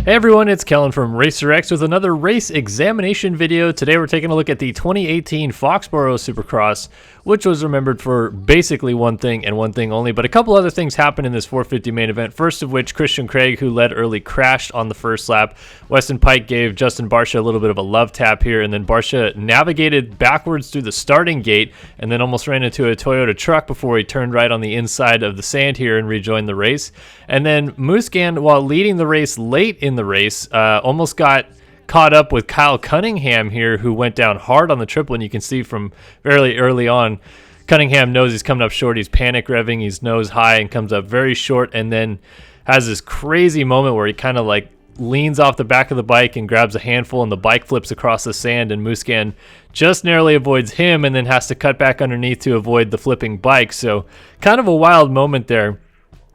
Hey everyone, it's Kellen from RacerX with another race examination video. Today we're taking a look at the 2018 Foxborough Supercross, which was remembered for basically one thing and one thing only, but a couple other things happened in this 450 main event. First of which, Christian Craig, who led early, crashed on the first lap. Weston Pike gave Justin Barcia a little bit of a love tap here, and then Barcia navigated backwards through the starting gate and then almost ran into a Toyota truck before he turned right on the inside of the sand here and rejoined the race. And then Musquin, while leading the race late in the race, almost got caught up with Kyle Cunningham here, who went down hard on the triple, and you can see from fairly early on, Cunningham knows he's coming up short. He's panic revving, he's nose high, and comes up very short, and then has this crazy moment where he kind of like leans off the back of the bike and grabs a handful, and the bike flips across the sand, and Musquin just narrowly avoids him and then has to cut back underneath to avoid the flipping bike. So kind of a wild moment there.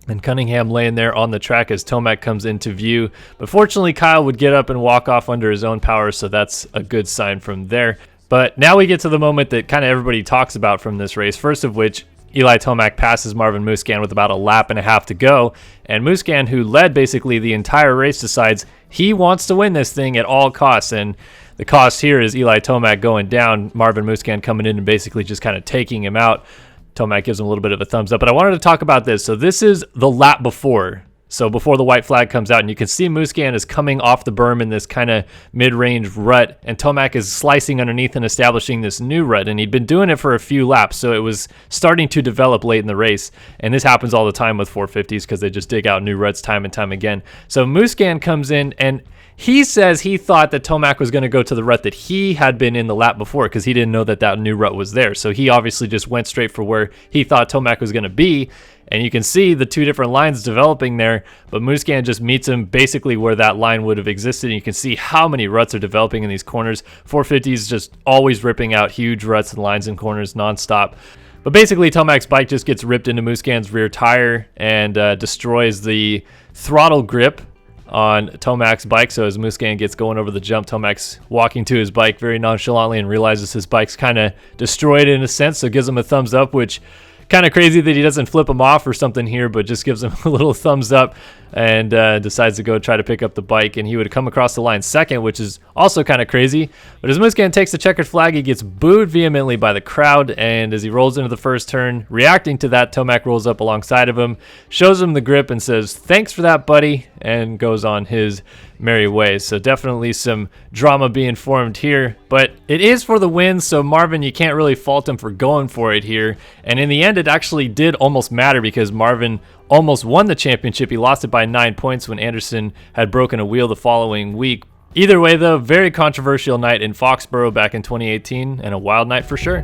And Cunningham laying there on the track as Tomac comes into view. But fortunately, Kyle would get up and walk off under his own power, so that's a good sign from there. But now we get to the moment that kind of everybody talks about from this race. First of which, Eli Tomac passes Marvin Musquin with about a lap and a half to go. And Musquin, who led basically the entire race, decides he wants to win this thing at all costs. And the cost here is Eli Tomac going down, Marvin Musquin coming in and basically just kind of taking him out. Tomac gives him a little bit of a thumbs up, but I wanted to talk about this. So this is the lap before. So before the white flag comes out, and you can see Musquin is coming off the berm in this kind of mid-range rut, and Tomac is slicing underneath and establishing this new rut, and he'd been doing it for a few laps, so it was starting to develop late in the race, and this happens all the time with 450s because they just dig out new ruts time and time again. So Musquin comes in, and he says he thought that Tomac was going to go to the rut that he had been in the lap before because he didn't know that that new rut was there. So he obviously just went straight for where he thought Tomac was going to be. And you can see the two different lines developing there, but Musquin just meets him basically where that line would have existed. And you can see how many ruts are developing in these corners. 450s just always ripping out huge ruts and lines and corners nonstop. But basically, Tomac's bike just gets ripped into Musquin's rear tire and destroys the throttle grip on Tomac's bike. So as Musquin gets going over the jump, Tomac's walking to his bike very nonchalantly and realizes his bike's kind of destroyed in a sense, so gives him a thumbs up, which kind of crazy that he doesn't flip him off or something here, but just gives him a little thumbs up and decides to go try to pick up the bike, and he would come across the line second, which is also kind of crazy. But as Musquin takes the checkered flag, he gets booed vehemently by the crowd, and as he rolls into the first turn, reacting to that, Tomac rolls up alongside of him, shows him the grip and says, "Thanks for that, buddy," and goes on his merry way. So definitely some drama being formed here, but it is for the win, so Marvin, you can't really fault him for going for it here. And in the end, it actually did almost matter because Marvin almost won the championship. He lost it by 9 points when Anderson had broken a wheel the following week. Either way though, very controversial night in Foxborough back in 2018 and a wild night for sure.